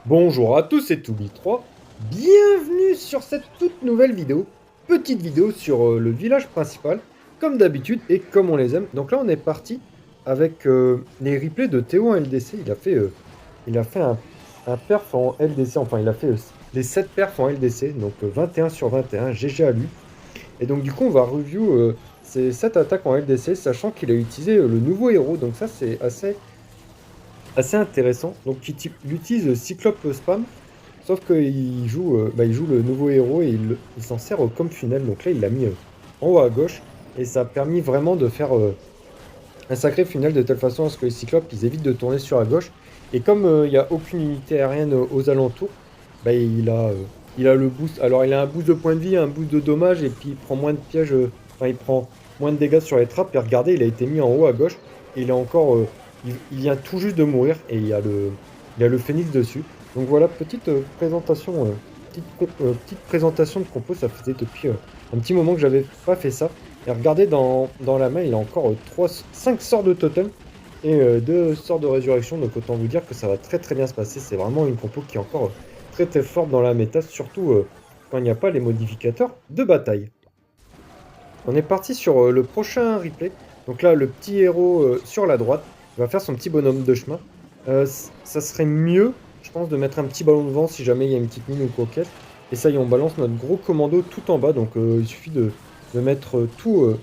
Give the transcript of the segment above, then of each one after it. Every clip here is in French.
Bonjour à tous, c'est Toubi3. Bienvenue sur cette toute nouvelle vidéo. Petite vidéo sur le village principal, comme d'habitude et comme on les aime. Donc là, on est parti avec les replays de Théo en LDC. Il a fait un perf en LDC, enfin, il a fait les 7 perfs en LDC, donc 21 sur 21, GG à lui. Et donc, du coup, on va review ces 7 attaques en LDC, sachant qu'il a utilisé le nouveau héros. Donc, ça, c'est assez intéressant. Donc il utilise Cyclope Spam, sauf qu'il joue le nouveau héros et il s'en sert comme funnel. Donc là, il l'a mis en haut à gauche et ça a permis vraiment de faire un sacré funnel de telle façon à ce que les Cyclopes ils évitent de tourner sur la gauche. Et comme il n'y a aucune unité aérienne aux alentours, il a le boost. Alors il a un boost de points de vie, un boost de dommage et puis il prend moins de pièges, enfin il prend moins de dégâts sur les trappes. Et regardez, il a été mis en haut à gauche et il est encore, il vient tout juste de mourir et il y a le phénix dessus. Donc voilà, petite présentation, petite présentation de compo. Ça faisait depuis un petit moment que j'avais pas fait ça. Et regardez, dans la main, il a encore 5 sorts de totem et 2 sorts de résurrection. Donc autant vous dire que ça va très très bien se passer. C'est vraiment une compo qui est encore très très forte dans la méta, surtout quand il n'y a pas les modificateurs de bataille. On est parti sur le prochain replay. Donc là, le petit héros sur la droite, il va faire son petit bonhomme de chemin. Ça serait mieux, je pense, de mettre un petit ballon de vent si jamais il y a une petite mine ou coquette. Et ça y est, on balance notre gros commando tout en bas. Donc il suffit de mettre tout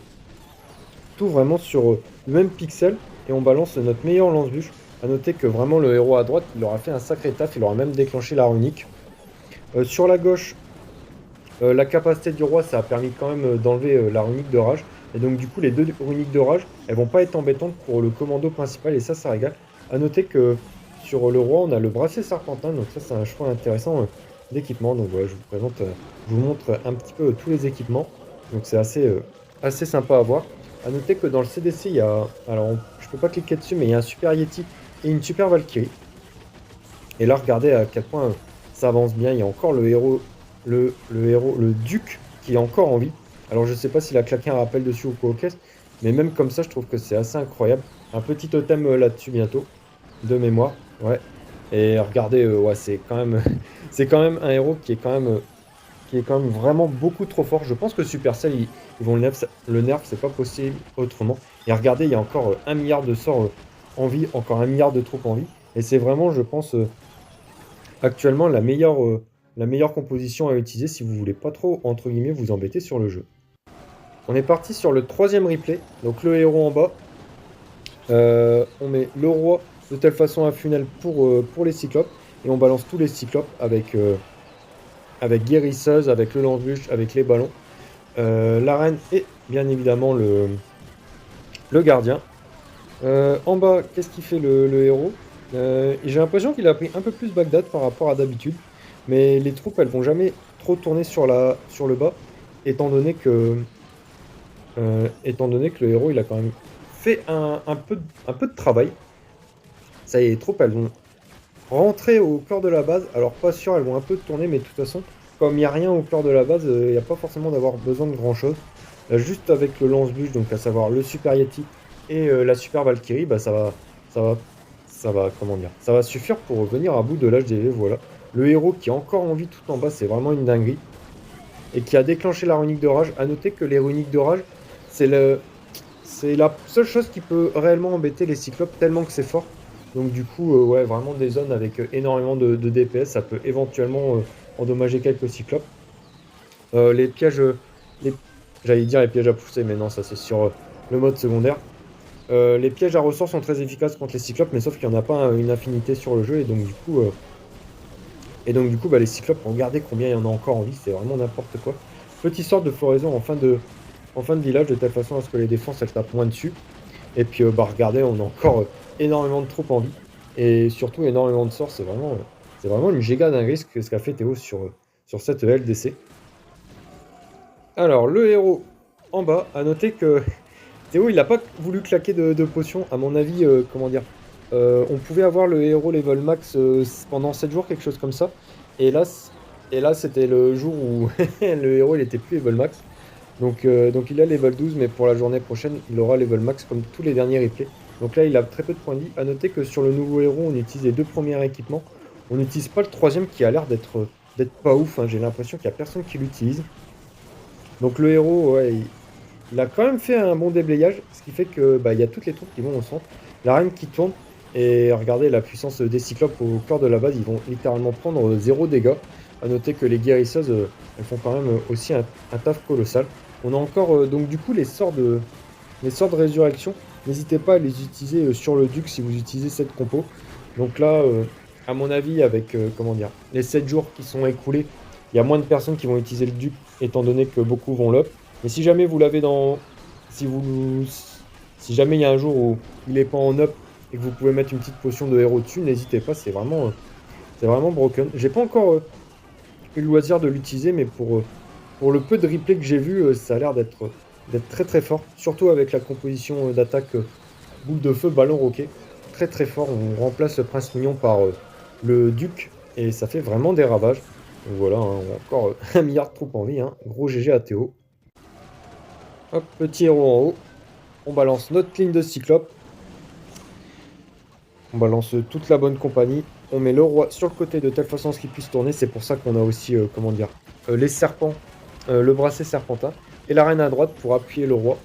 vraiment sur le même pixel. Et on balance notre meilleur lance-bûche. A noter que vraiment le héros à droite, il aura fait un sacré taf. Il aura même déclenché la runique. Sur la gauche, la capacité du roi, ça a permis quand même d'enlever la runique de rage. Et donc du coup, les deux runiques de rage, elles vont pas être embêtantes pour le commando principal. Et ça régale. A noter que sur le roi, on a le bracelet serpentin. Donc ça, c'est un choix intéressant d'équipement. Donc voilà, je vous montre un petit peu tous les équipements. Donc c'est assez sympa à voir. A noter que dans le CDC, il y a... Alors, je peux pas cliquer dessus, mais il y a un super Yeti et une super Valkyrie. Et là, regardez à quel point ça avance bien. Il y a encore le duc qui est encore en vie. Alors, je sais pas s'il a claqué un rappel dessus ou quoi au caisse, mais même comme ça, je trouve que c'est assez incroyable. Un petit totem là-dessus bientôt, de mémoire. Ouais. Et regardez, ouais, c'est quand même un héros qui est quand même vraiment beaucoup trop fort. Je pense que Supercell, ils vont le nerf, c'est pas possible autrement. Et regardez, il y a encore 1 milliard de sorts en vie, encore 1 milliard de troupes en vie. Et c'est vraiment, je pense, actuellement la meilleure composition à utiliser si vous voulez pas trop, entre guillemets, vous embêter sur le jeu. On est parti sur le troisième replay. Donc le héros en bas. On met le roi de telle façon un funnel pour les cyclopes. Et on balance tous les cyclopes avec guérisseuse, avec le lance-bûche, avec les ballons. L'arène et bien évidemment le gardien. En bas, qu'est-ce qu'il fait le héros? J'ai l'impression qu'il a pris un peu plus Bagdad par rapport à d'habitude. Mais les troupes, elles vont jamais trop tourner sur le bas, étant donné que le héros, il a quand même fait un peu de travail. Ça y est, les troupes, elles vont rentrer au cœur de la base. Alors, pas sûr, elles vont un peu tourner, mais de toute façon, comme il n'y a rien au cœur de la base, il n'y a pas forcément d'avoir besoin de grand-chose. Juste avec le lance-bûche, donc à savoir le Super Yeti et la Super Valkyrie, bah ça va, comment dire, ça va suffire pour venir à bout de l'HDV, voilà. Le héros qui est encore en vie tout en bas, c'est vraiment une dinguerie. Et qui a déclenché la runique de rage. A noter que les runiques de rage, c'est la seule chose qui peut réellement embêter les cyclopes, tellement que c'est fort. Donc du coup, ouais, vraiment des zones avec énormément de DPS, ça peut éventuellement endommager quelques cyclopes. Les pièges, les- j'allais dire les pièges à pousser, mais non, ça c'est sur le mode secondaire. Les pièges à ressort sont très efficaces contre les cyclopes, mais sauf qu'il n'y en a pas une infinité sur le jeu, et donc du coup, bah, les cyclopes, regardez combien il y en a encore en vie, c'est vraiment n'importe quoi. Petit sort de floraison en fin de village, de telle façon à ce que les défenses elles tapent moins dessus. Et puis bah regardez, on a encore énormément de troupes en vie. Et surtout énormément de sorts, c'est vraiment une giga dinguerie ce qu'a fait Théo sur cette LDC. Alors le héros en bas, à noter que Théo il n'a pas voulu claquer de potions, à mon avis, comment dire. On pouvait avoir le héros level max pendant 7 jours, quelque chose comme ça. Et là c'était le jour où le héros il était plus level max. Donc il a level 12, mais pour la journée prochaine, il aura level max comme tous les derniers replays. Donc là, il a très peu de points de vie. A noter que sur le nouveau héros, on utilise les deux premiers équipements. On n'utilise pas le troisième qui a l'air d'être pas ouf, hein. J'ai l'impression qu'il n'y a personne qui l'utilise. Donc le héros, ouais, il a quand même fait un bon déblayage, ce qui fait que bah, il y a toutes les troupes qui vont au centre. La reine qui tourne, et regardez la puissance des cyclopes au cœur de la base, ils vont littéralement prendre 0 dégâts. A noter que les guérisseuses, elles font quand même aussi un taf colossal. On a encore donc du coup les sorts de résurrection. N'hésitez pas à les utiliser sur le duc si vous utilisez cette compo. Donc là, à mon avis, avec comment dire, les 7 jours qui sont écoulés, il y a moins de personnes qui vont utiliser le duc, étant donné que beaucoup vont l'up. Mais si jamais vous l'avez dans... Si jamais il y a un jour où il n'est pas en up et que vous pouvez mettre une petite potion de héros dessus, n'hésitez pas, c'est vraiment broken. J'ai pas encore eu le loisir de l'utiliser, mais pour le peu de replay que j'ai vu, ça a l'air d'être très très fort. Surtout avec la composition d'attaque boule de feu, ballon roquet. Très très fort. On remplace le prince mignon par le duc et ça fait vraiment des ravages. Donc voilà, hein, on a encore 1 milliard de troupes en vie. Hein. Gros GG à Théo. Hop, petit héros en haut. On balance notre ligne de cyclope. On balance toute la bonne compagnie. On met le roi sur le côté de telle façon à ce qu'il puisse tourner. C'est pour ça qu'on a aussi, comment dire, les serpents, le bracelet serpentin. Et la reine à droite pour appuyer le roi.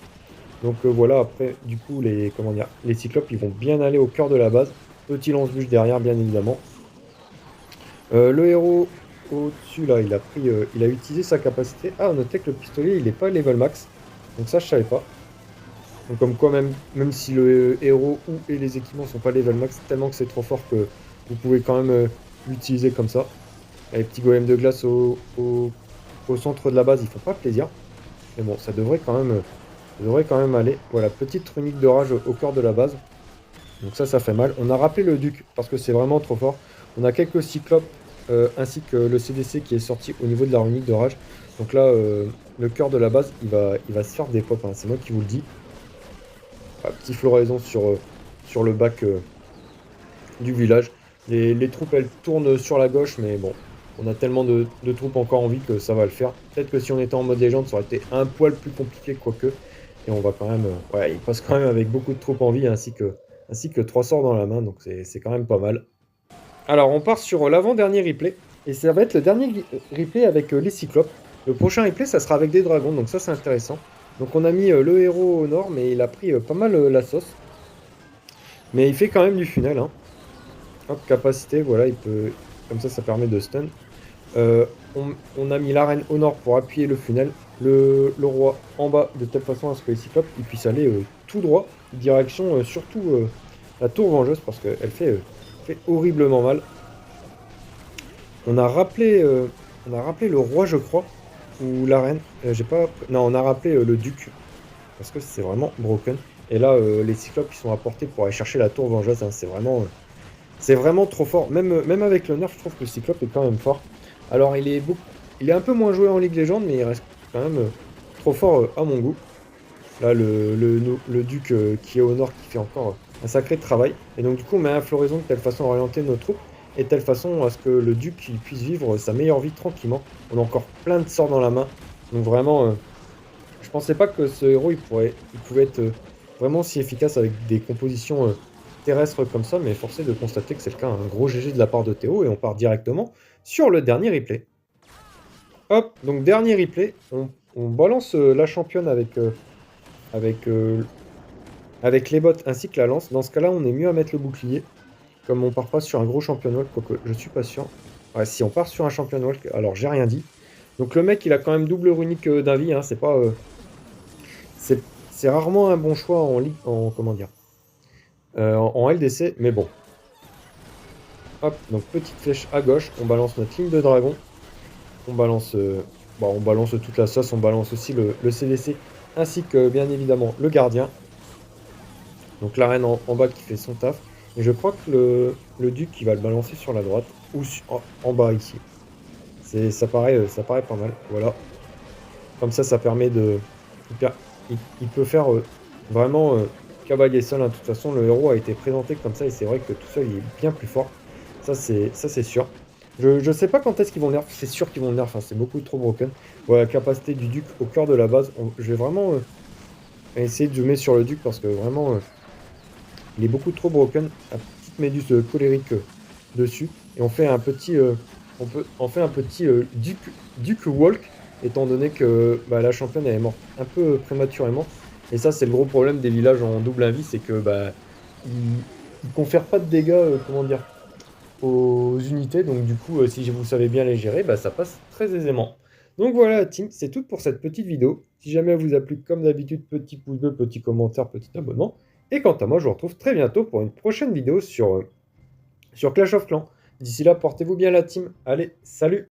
Donc voilà, après, du coup, comment dire, les cyclopes, ils vont bien aller au cœur de la base. Petit lance-bûche derrière, bien évidemment. Le héros au-dessus, là, il a utilisé sa capacité. Ah, on notait que le pistolet, il n'est pas level max. Donc ça, je savais pas. Donc comme quoi, même si le héros et les équipements sont pas level max, tellement que c'est trop fort que vous pouvez quand même l'utiliser comme ça. Les petits golems de glace au centre de la base, ils font pas plaisir. Mais bon, ça devrait quand même aller. Voilà, petite runique de rage au cœur de la base. Donc ça fait mal. On a rappelé le duc parce que c'est vraiment trop fort. On a quelques cyclopes ainsi que le CDC qui est sorti au niveau de la runique de rage. Donc là, le cœur de la base, il va se faire des pop. Hein. C'est moi qui vous le dis. Ah, petit floraison sur le bac du village. Les troupes, elles tournent sur la gauche, mais bon, on a tellement de troupes encore en vie que ça va le faire. Peut-être que si on était en mode légende, ça aurait été un poil plus compliqué, quoique. Et on va quand même... ouais, il passe quand même avec beaucoup de troupes en vie, ainsi que 3 sorts dans la main, donc c'est quand même pas mal. Alors, on part sur l'avant-dernier replay, et ça va être le dernier replay avec les cyclopes. Le prochain replay, ça sera avec des dragons, donc ça c'est intéressant. Donc on a mis le héros au nord, mais il a pris pas mal la sauce. Mais il fait quand même du funnel, hein. Hop, capacité, voilà, il peut... Comme ça permet de stun. On a mis l'arène au nord pour appuyer le funnel. Le roi en bas, de telle façon à ce que les cyclopes ils puissent aller tout droit, direction surtout la tour vengeuse, parce qu'elle fait horriblement mal. On a rappelé le roi, je crois, ou la reine. J'ai pas... Non, on a rappelé le duc, parce que c'est vraiment broken. Et là, les cyclopes ils sont apportés pour aller chercher la tour vengeuse. Hein, c'est vraiment trop fort. Même avec le nerf, je trouve que le cyclope est quand même fort. Alors, il est un peu moins joué en Ligue Légende, mais il reste quand même trop fort à mon goût. Là, le duc qui est au nord, qui fait encore un sacré travail. Et donc, du coup, on met un floraison de telle façon à orienter nos troupes, et de telle façon à ce que le duc il puisse vivre sa meilleure vie tranquillement. On a encore plein de sorts dans la main. Donc, vraiment, je pensais pas que ce héros, il pouvait être vraiment si efficace avec des compositions terrestres comme ça, mais forcé de constater que c'est le cas. Un gros GG de la part de Théo, et on part directement sur le dernier replay. Hop, donc dernier replay, on balance la championne avec les bottes ainsi que la lance. Dans ce cas-là, on est mieux à mettre le bouclier, comme on part pas sur un gros champion walk, quoique je suis pas sûr. Ouais, si on part sur un champion walk, alors j'ai rien dit. Donc le mec, il a quand même double runique d'avis, hein, c'est pas... c'est rarement un bon choix en ligue, comment dire, en LDC, mais bon. Hop, donc petite flèche à gauche, on balance notre ligne de dragon. On balance toute la sauce, on balance aussi le CDC, ainsi que bien évidemment le gardien. Donc la reine en bas qui fait son taf. Et je crois que le duc qui va le balancer sur la droite, ou en bas ici. Ça paraît pas mal, voilà. Comme ça permet de... Il peut faire vraiment cavalier seul, hein. De toute façon, le héros a été présenté comme ça, et c'est vrai que tout seul, il est bien plus fort. Ça, c'est sûr. Je sais pas quand est-ce qu'ils vont le nerf, c'est sûr qu'ils vont le nerf, hein, c'est beaucoup trop broken. Voilà, la capacité du duc au cœur de la base. Je vais vraiment essayer de zoomer sur le duc, parce que vraiment, il est beaucoup trop broken. La petite méduse colérique dessus. Et on fait un petit, Duke Walk, étant donné que bah, la championne elle est morte un peu prématurément. Et ça, c'est le gros problème des villages en double invis, c'est que bah, ils confèrent pas de dégâts, comment dire, aux unités. Donc du coup, si vous savez bien les gérer, bah, ça passe très aisément. Donc voilà, la team, c'est tout pour cette petite vidéo. Si jamais elle vous a plu, comme d'habitude, petit pouce bleu, petit commentaire, petit abonnement. Et quant à moi, je vous retrouve très bientôt pour une prochaine vidéo sur Clash of Clans. D'ici là, portez-vous bien la team. Allez, salut!